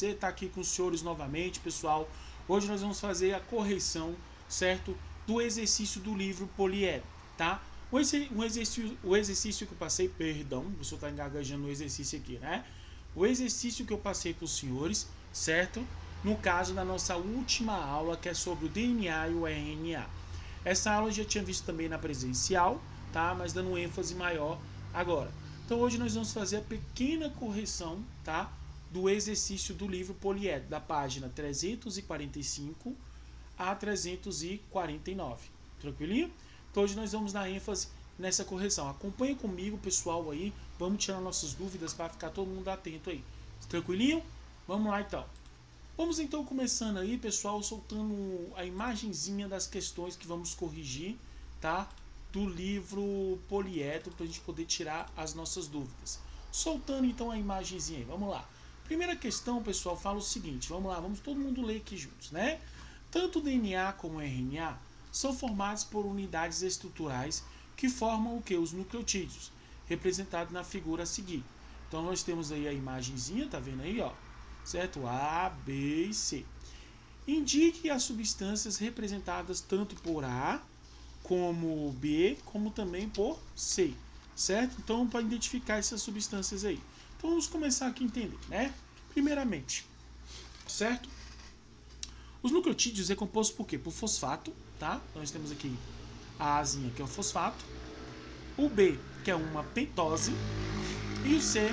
prazer estar aqui com os senhores novamente, pessoal. Hoje nós vamos fazer a correção, certo, do exercício do livro poliedro, tá? O exercício que eu passei, perdão, o senhor está engaguejando no exercício aqui, né? O exercício que eu passei para os senhores, certo? No caso da nossa última aula, que é sobre o DNA e o RNA. Essa aula eu já tinha visto também na presencial, tá? Mas dando ênfase maior agora. Então hoje nós vamos fazer a pequena correção, tá? Do exercício do livro poliedro, da página 345 a 349. Tranquilinho? Então hoje nós vamos dar ênfase nessa correção. Acompanha comigo, pessoal, aí. Vamos tirar nossas dúvidas para ficar todo mundo atento aí. Tranquilinho? Vamos lá então. Vamos então começando aí, pessoal, soltando a imagenzinha das questões que vamos corrigir, tá? Do livro poliedro, para a gente poder tirar as nossas dúvidas. Soltando então a imagenzinha aí, vamos lá. Primeira questão, pessoal, fala o seguinte, vamos lá, vamos todo mundo ler aqui juntos, né? Tanto o DNA como o RNA são formados por unidades estruturais que formam o que? Os nucleotídeos, representados na figura a seguir. Então nós temos aí a imagenzinha, tá vendo aí, ó? Certo? A, B e C. Indique as substâncias representadas tanto por A, como B, como também por C. Certo? Então, para identificar essas substâncias aí. Então, vamos começar aqui a entender, né? Primeiramente, certo? Os nucleotídeos é composto por quê? Por fosfato, tá? Então, nós temos aqui a Azinha, que é o fosfato. O B, que é uma pentose. E o C,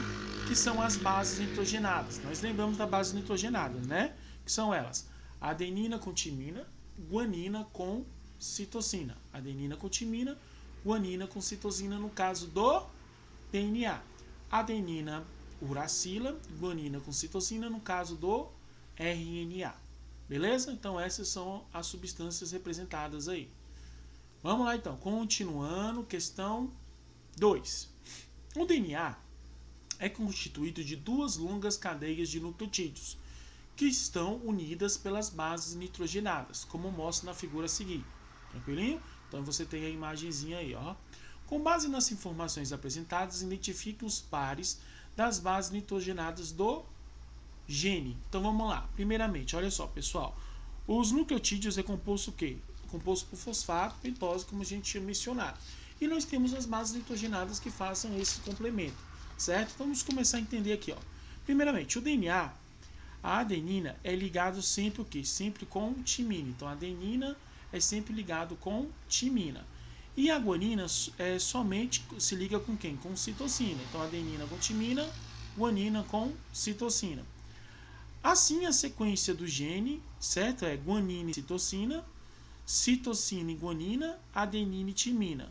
que são as bases nitrogenadas. Nós lembramos da base nitrogenada, né? Que são elas: adenina com timina, guanina com citosina. Adenina com timina, guanina com citosina no caso do DNA. Adenina uracila, guanina com citosina no caso do RNA. Beleza? Então essas são as substâncias representadas aí. Vamos lá então, continuando, questão 2. O DNA é constituído de duas longas cadeias de nucleotídeos, que estão unidas pelas bases nitrogenadas, como mostra na figura a seguir. Tranquilinho? Então você tem a imagenzinha aí, ó. Com base nas informações apresentadas, identifique os pares das bases nitrogenadas do gene. Então vamos lá. Primeiramente, olha só, pessoal. Os nucleotídeos é composto o quê? Composto por fosfato, pentose, como a gente tinha mencionado. E nós temos as bases nitrogenadas que façam esse complemento, certo? Então vamos começar a entender aqui, ó. Primeiramente, o DNA, a adenina é ligado sempre o quê? Sempre com timina. Então a adenina é sempre ligado com timina. E a guanina somente se liga com quem? Com citosina. Então adenina com timina, guanina com citosina. Assim a sequência do gene, certo? É guanina e citosina, citosina e guanina, adenina e timina,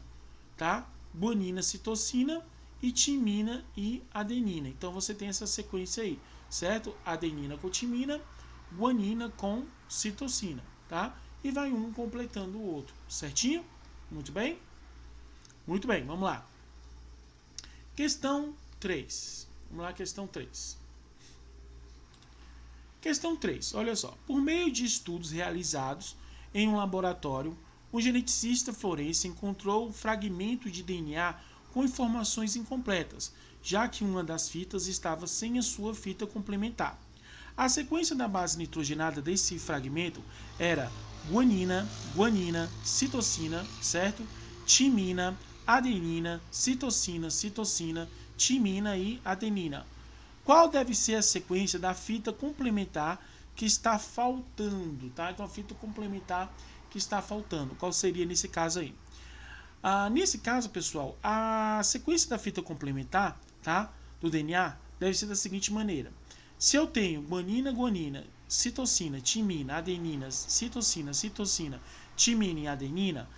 tá? Guanina, citosina e timina e adenina. Então você tem essa sequência aí, certo? Adenina com timina, guanina com citosina, tá? E vai um completando o outro, certinho? Muito bem? Muito bem, vamos lá. Questão 3. Vamos lá, questão 3. Questão 3, olha só. Por meio de estudos realizados em um laboratório, o geneticista forense encontrou um fragmento de DNA com informações incompletas, já que uma das fitas estava sem a sua fita complementar. A sequência da base nitrogenada desse fragmento era guanina, guanina, citosina, certo? Timina, adenina, citosina, citosina, timina e adenina. Qual deve ser a sequência da fita complementar que está faltando, tá? Então a fita complementar que está faltando. Qual seria nesse caso aí? Nesse caso, pessoal, a sequência da fita complementar, tá, do DNA deve ser da seguinte maneira. Se eu tenho guanina, guanina, citosina, timina, adenina, citosina, citosina, timina e adenina,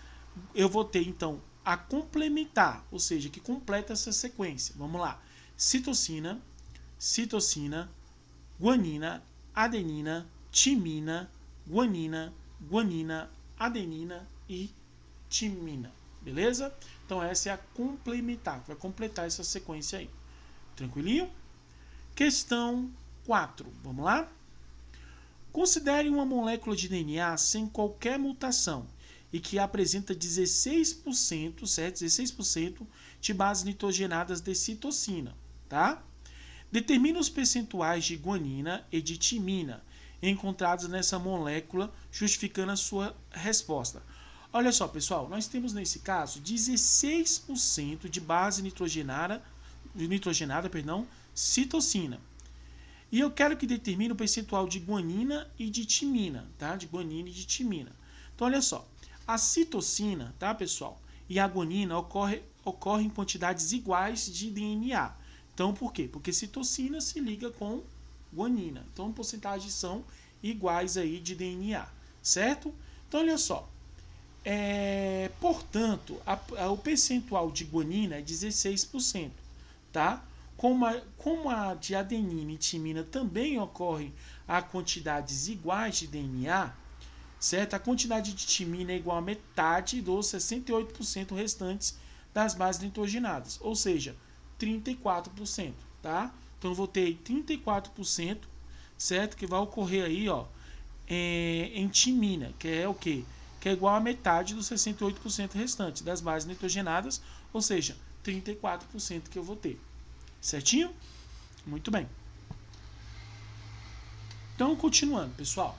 eu vou ter então a complementar, ou seja, que completa essa sequência. Vamos lá. Citosina, citosina, guanina, adenina, timina, guanina, guanina, adenina e timina. Beleza? Então essa é a complementar, vai completar essa sequência aí. Tranquilinho? Questão 4. Vamos lá? Considere uma molécula de DNA sem qualquer mutação e que apresenta 16%, certo? 16% de bases nitrogenadas de citosina, tá? Determina os percentuais de guanina e de timina encontrados nessa molécula, justificando a sua resposta. Olha só, pessoal, nós temos nesse caso 16% de base nitrogenada, citocina. E eu quero que determine o percentual de guanina e de timina, tá? De guanina e de timina. Então, olha só, a citocina, tá, pessoal, e a guanina ocorrem em quantidades iguais de DNA. Então, por quê? Porque citocina se liga com guanina. Então, porcentagens são iguais aí de DNA, certo? Então, olha só. Portanto, o percentual de guanina é 16%, tá? Como a de adenina e timina também ocorrem a quantidades iguais de DNA, certo? A quantidade de timina é igual a metade dos 68% restantes das bases nitrogenadas, ou seja, 34%, tá? Então eu vou ter 34%, certo? Que vai ocorrer aí, ó, em timina, que é o quê? Que é igual a metade dos 68% restantes das bases nitrogenadas, ou seja, 34% que eu vou ter. Certinho? Muito bem. Então, continuando, pessoal.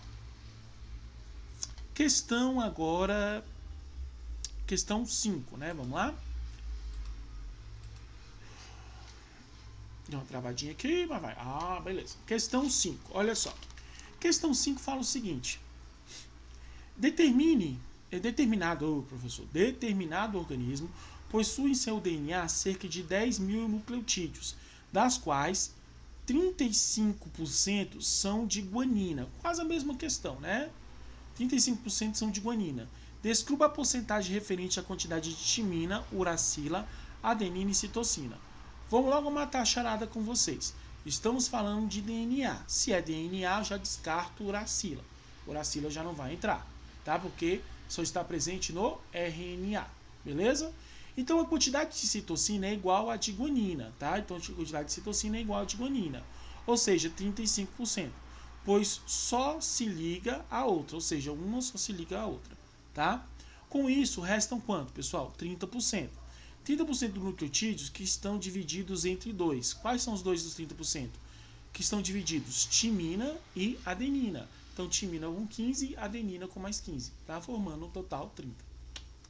Questão agora... Questão 5, né? Vamos lá? Deu uma travadinha aqui, mas vai. Ah, beleza. Questão 5, olha só. Questão 5 fala o seguinte. Determinado organismo possui em seu DNA cerca de 10 mil nucleotídeos, das quais 35% são de guanina. Quase a mesma questão, né? 35% são de guanina. Descubra a porcentagem referente à quantidade de timina, uracila, adenina e citocina. Vamos logo matar a charada com vocês. Estamos falando de DNA. Se é DNA, eu já descarto uracila. Uracila já não vai entrar, tá? Porque só está presente no RNA, beleza? Então a quantidade de citocina é igual a de guanina, tá? Então a quantidade de citocina é igual a de guanina, ou seja, 35%, pois só se liga a outra, ou seja, uma só se liga a outra, tá? Com isso, restam quanto, pessoal? 30%. 30% dos nucleotídeos que estão divididos entre dois. Quais são os dois dos 30%? Que estão divididos? Timina e adenina. Então, timina com 15, adenina com mais 15. Tá? Formando um total 30.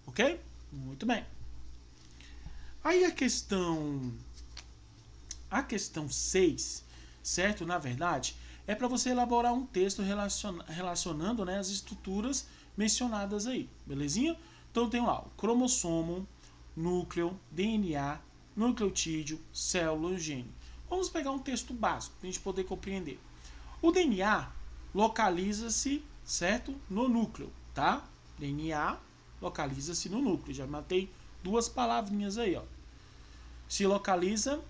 Ok? Muito bem. Aí a questão 6, certo? Na verdade, é para você elaborar um texto relacionando, né, as estruturas mencionadas aí. Belezinha? Então, tem lá o cromossomo, núcleo, DNA, nucleotídeo, célula e gene. Vamos pegar um texto básico para a gente poder compreender. O DNA localiza-se, certo? No núcleo, tá? DNA localiza-se no núcleo. Já matei duas palavrinhas aí, ó. Se localiza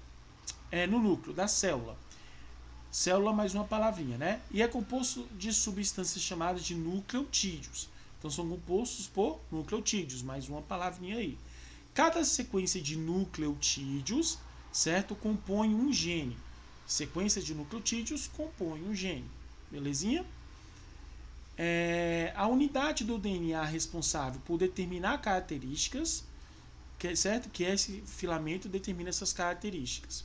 no núcleo da célula. Célula mais uma palavrinha, né? E é composto de substâncias chamadas de nucleotídeos. Então são compostos por nucleotídeos, mais uma palavrinha aí. Cada sequência de nucleotídeos, certo, compõe um gene. Sequência de nucleotídeos compõe um gene. Belezinha? A unidade do DNA responsável por determinar características, certo? Que esse filamento determina essas características.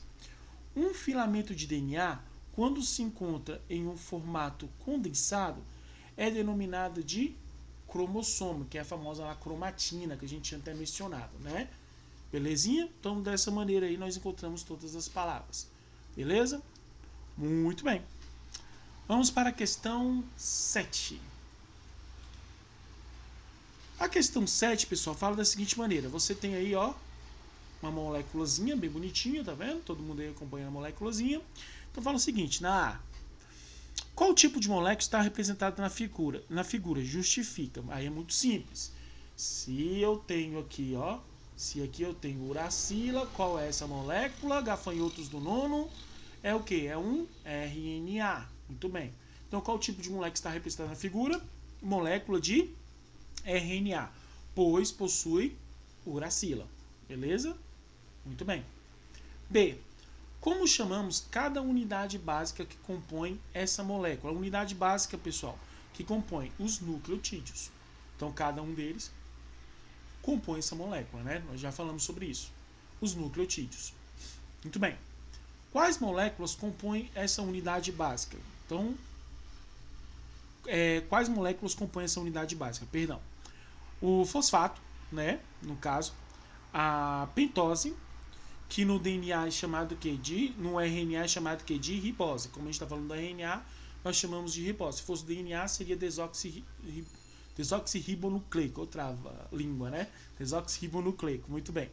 Um filamento de DNA, quando se encontra em um formato condensado, é denominado de cromossomo, que é a famosa cromatina, que a gente tinha até mencionado, né? Belezinha? Então, dessa maneira aí, nós encontramos todas as palavras. Beleza? Muito bem. Vamos para a questão 7. A questão 7, pessoal, fala da seguinte maneira. Você tem aí, ó, uma moléculazinha bem bonitinha, tá vendo? Todo mundo aí acompanhando a moléculazinha. Então, fala o seguinte, na A. Qual tipo de molécula está representado na figura? Justifica. Aí é muito simples. Se eu tenho aqui, ó, se aqui eu tenho uracila, qual é essa molécula? Gafanhotos do nono. É o que? É um RNA. Muito bem. Então, qual tipo de molécula está representada na figura? Molécula de RNA, pois possui uracila. Beleza? Muito bem. B. Como chamamos cada unidade básica que compõe essa molécula? A unidade básica, pessoal, que compõe os nucleotídeos. Então, cada um deles compõe essa molécula, né? Nós já falamos sobre isso. Os nucleotídeos. Muito bem. Quais moléculas compõem essa unidade básica? Então, quais moléculas compõem essa unidade básica? Perdão. O fosfato, né? No caso, a pentose, que no DNA é chamado no RNA é chamado de ribose. Como a gente está falando do RNA, nós chamamos de ribose. Se fosse o DNA, seria desoxirribonucleico. Outra língua, né? Desoxirribonucleico, muito bem.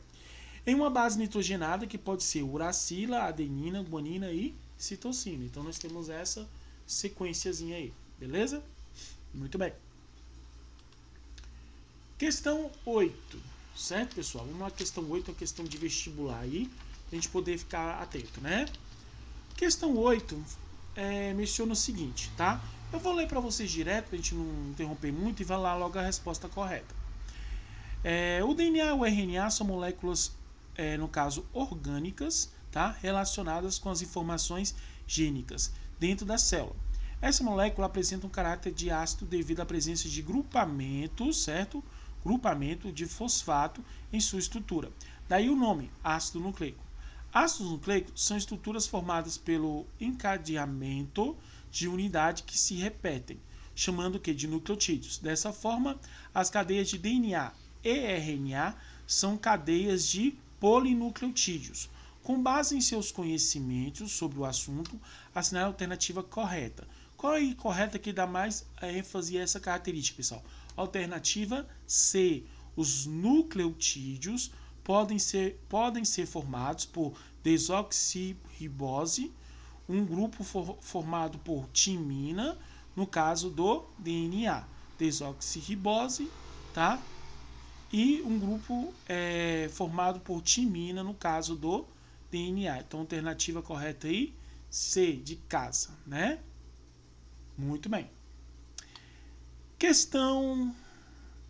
Em uma base nitrogenada, que pode ser uracila, adenina, guanina e citosina. Então, nós temos essa sequenciazinha aí, beleza? Muito bem. Questão 8, certo, pessoal? Uma questão 8 é uma questão de vestibular aí, pra gente poder ficar atento, né? Questão 8 menciona o seguinte, tá? Eu vou ler para vocês direto, pra gente não interromper muito, e vai lá logo a resposta correta. O DNA e o RNA são moléculas, no caso, orgânicas, tá? Relacionadas com as informações gênicas dentro da célula. Essa molécula apresenta um caráter de ácido devido à presença de grupamento, certo? Grupamento de fosfato em sua estrutura. Daí o nome, ácido nucleico. Ácidos nucleicos são estruturas formadas pelo encadeamento de unidades que se repetem, chamando de nucleotídeos. Dessa forma, as cadeias de DNA e RNA são cadeias de polinucleotídeos. Com base em seus conhecimentos sobre o assunto, assinale a alternativa correta. Qual é a correta que dá mais ênfase a essa característica, pessoal? Alternativa C. Os nucleotídeos podem ser formados por desoxirribose, um grupo formado por timina, no caso do DNA. Desoxirribose, tá? E um grupo formado por timina, no caso do DNA. Então, alternativa correta aí, C, de casa, né? Muito bem. Questão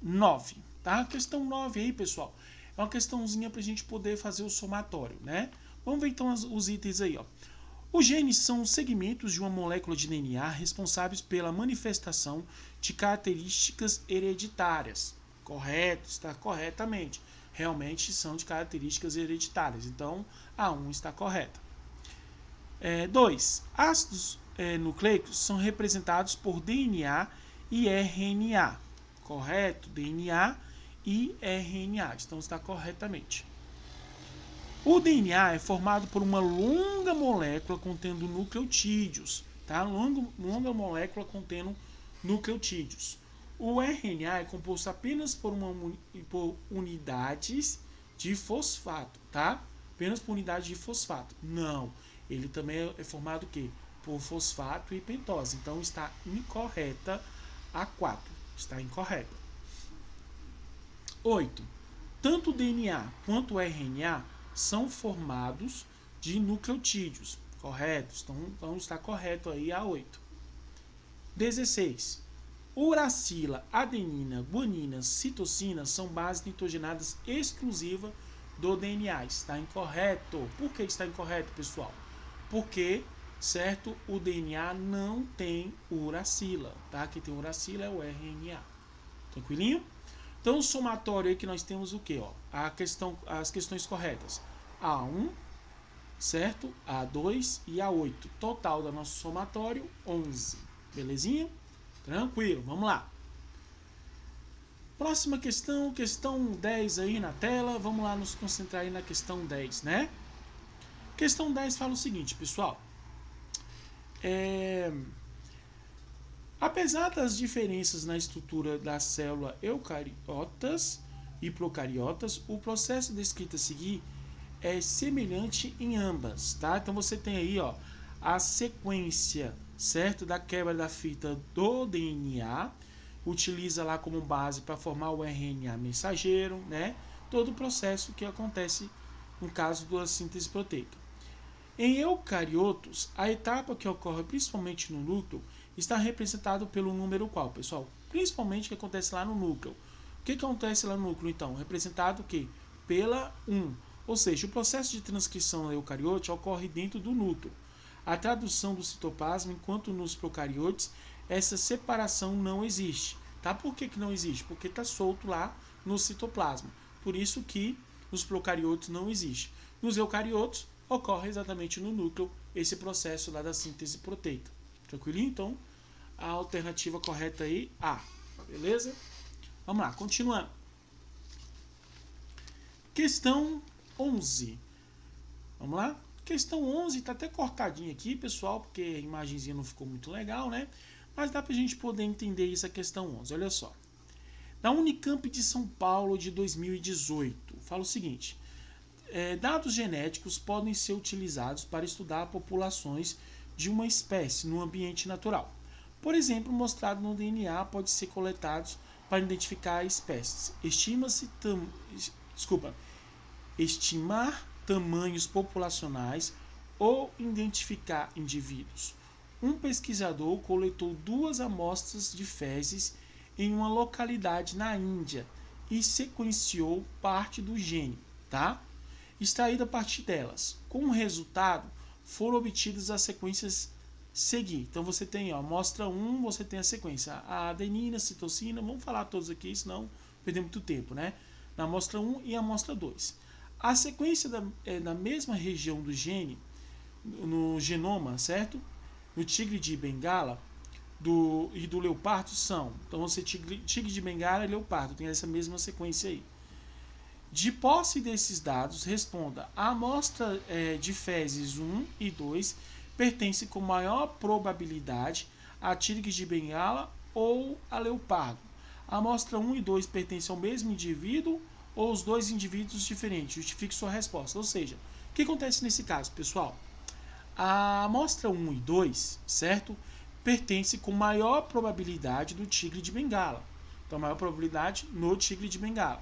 9, tá? Questão 9 aí, pessoal, é uma questãozinha para a gente poder fazer o somatório, né? Vamos ver então os itens aí, ó. Os genes são segmentos de uma molécula de DNA responsáveis pela manifestação de características hereditárias. Correto, está corretamente. Realmente são de características hereditárias. Então, a 1 está correta. 2. Ácidos nucleicos são representados por DNA e RNA. Correto? DNA e RNA. Então, está corretamente. O DNA é formado por uma longa molécula contendo nucleotídeos. Tá? Longa molécula contendo nucleotídeos. O RNA é composto apenas por unidades de fosfato. Tá? Apenas por unidades de fosfato. Não. Ele também é formado o quê? Por fosfato e pentose. Então, está incorreta a 4. Está incorreta. 8. Tanto o DNA quanto o RNA são formados de nucleotídeos. Correto? Então está correto aí a 8. 16. Uracila, adenina, guanina, citosina são bases nitrogenadas exclusivas do DNA. Está incorreto. Por que está incorreto, pessoal? Porque, certo, o DNA não tem uracila, tá? Quem tem uracila é o RNA. Tranquilinho? Então, o somatório aí que nós temos o quê? Ó? As questões corretas. A1, certo? A2 e A8. Total do nosso somatório, 11. Belezinha? Tranquilo, vamos lá. Próxima questão, questão 10 aí na tela. Vamos lá nos concentrar aí na questão 10, né? Questão 10 fala o seguinte, pessoal. Apesar das diferenças na estrutura da célula eucariotas e procariotas, o processo descrito a seguir é semelhante em ambas, tá? Então você tem aí, ó, a sequência, certo, da quebra da fita do DNA, utiliza lá como base para formar o RNA mensageiro, né? Todo o processo que acontece no caso da síntese proteica. Em eucariotos, a etapa que ocorre principalmente no núcleo está representada pelo número qual, pessoal? Principalmente o que acontece lá no núcleo. O que acontece lá no núcleo, então? Representado o quê? Pela 1. Ou seja, o processo de transcrição no eucariote ocorre dentro do núcleo. A tradução do citoplasma, enquanto nos procariotes, essa separação não existe. Tá? Por que não existe? Porque está solto lá no citoplasma. Por isso que nos procariotes não existe. Nos eucariotos, ocorre exatamente no núcleo esse processo lá da síntese proteica. Tranquilinho? Então, a alternativa correta aí, A. Beleza? Vamos lá, continuando. Questão 11. Vamos lá? Questão 11 está até cortadinha aqui, pessoal, porque a imagenzinha não ficou muito legal, né? Mas dá para a gente poder entender isso, a questão 11. Olha só. Na Unicamp de São Paulo de 2018, fala o seguinte: dados genéticos podem ser utilizados para estudar populações de uma espécie no ambiente natural. Por exemplo, mostrado no DNA pode ser coletados para identificar espécies. Estimar tamanhos populacionais ou identificar indivíduos. Um pesquisador coletou 2 amostras de fezes em uma localidade na Índia e sequenciou parte do gene, tá? Extraído a partir delas. Com o resultado, foram obtidas as sequências seguir. Então você tem, ó, amostra 1, você tem a sequência, a adenina, citocina, vamos falar todos aqui, senão perdemos muito tempo, né? Na amostra 1 e a amostra 2. A sequência da mesma região do gene, no genoma, certo? No tigre de Bengala e do leopardo são. Então você tigre de Bengala e leopardo, tem essa mesma sequência aí. De posse desses dados, responda: a amostra de fezes 1 e 2 pertence com maior probabilidade a tigre de Bengala ou a leopardo. A amostra 1 e 2 pertence ao mesmo indivíduo ou os 2 indivíduos diferentes. Justifique sua resposta. Ou seja, o que acontece nesse caso, pessoal? A amostra 1 e 2, certo? Pertence com maior probabilidade do tigre de Bengala. Então, maior probabilidade no tigre de Bengala.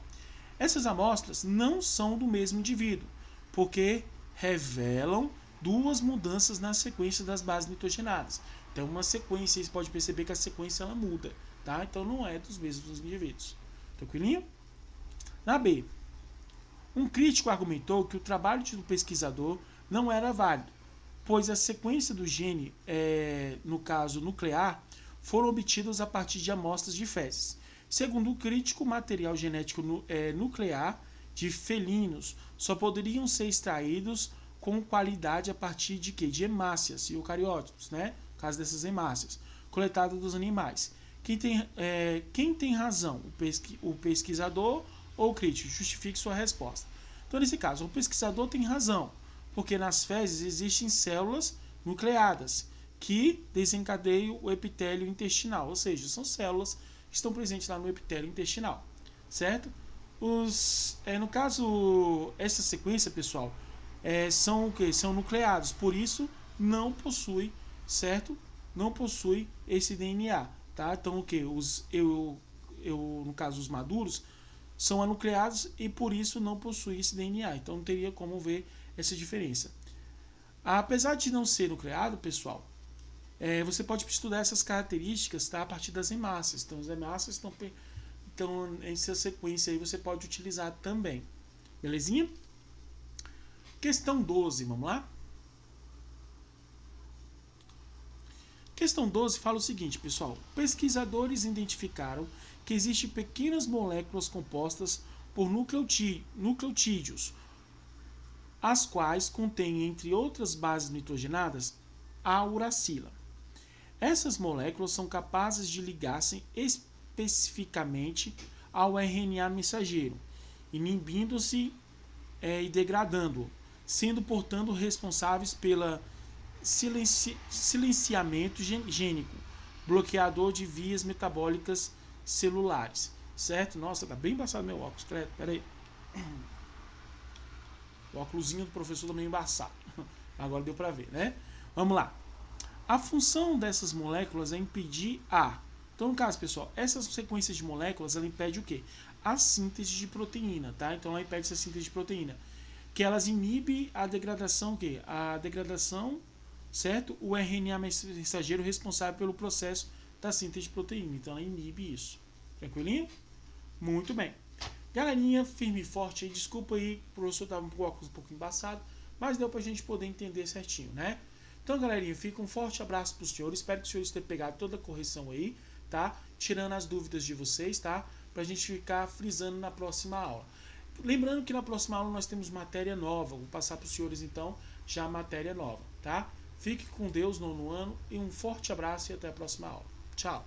Essas amostras não são do mesmo indivíduo, porque revelam 2 mudanças na sequência das bases nitrogenadas. Então, uma sequência, você pode perceber que a sequência ela muda, tá? Então, não é dos mesmos indivíduos. Tranquilinho? Na B, um crítico argumentou que o trabalho do pesquisador não era válido, pois a sequência do gene, no caso nuclear, foram obtidas a partir de amostras de fezes. Segundo o crítico, o material genético nuclear de felinos só poderiam ser extraídos com qualidade a partir de quê? De hemácias e eucarióticos, né? No caso dessas hemácias, coletadas dos animais. Quem tem razão? O pesquisador ou o crítico? Justifique sua resposta. Então, nesse caso, o pesquisador tem razão, porque nas fezes existem células nucleadas que desencadeiam o epitélio intestinal, ou seja, são células que estão presentes lá no epitélio intestinal, certo? No caso, essa sequência, pessoal, são o que? São nucleados, por isso não possui, certo? Não possui esse DNA, tá? Então, o que? No caso, os maduros são anucleados e por isso não possui esse DNA. Então, não teria como ver essa diferença. Apesar de não ser nucleado, pessoal, você pode estudar essas características, tá, a partir das hemácias. Então, as hemácias estão essa sequência aí você pode utilizar também. Belezinha? Questão 12, vamos lá? Questão 12 fala o seguinte, pessoal. Pesquisadores identificaram que existem pequenas moléculas compostas por nucleotídeos, as quais contêm, entre outras bases nitrogenadas, a uracila. Essas moléculas são capazes de ligar-se especificamente ao RNA mensageiro, inibindo-se e degradando-o, sendo, portanto, responsáveis pelo silenciamento gênico, bloqueador de vias metabólicas celulares. Certo? Nossa, tá bem embaçado meu óculos. Pera aí. O óculosinho do professor também embaçado. Agora deu para ver, né? Vamos lá. A função dessas moléculas é impedir Então, no caso, pessoal, essas sequências de moléculas, ela impede o quê? A síntese de proteína, tá? Então, ela impede essa síntese de proteína. Que elas inibem a degradação, o quê? A degradação, certo? O RNA mensageiro responsável pelo processo da síntese de proteína. Então, ela inibe isso. Tranquilinho? Muito bem. Galerinha, firme e forte aí. Desculpa aí, o professor estava com o óculos um pouco embaçado, mas deu pra gente poder entender certinho, né? Então, galerinha, fica um forte abraço para os senhores. Espero que os senhores tenham pegado toda a correção aí, tá? Tirando as dúvidas de vocês, tá? Pra gente ficar frisando na próxima aula. Lembrando que na próxima aula nós temos matéria nova. Vou passar para os senhores então já a matéria nova, tá? Fique com Deus, nono ano, e um forte abraço e até a próxima aula. Tchau!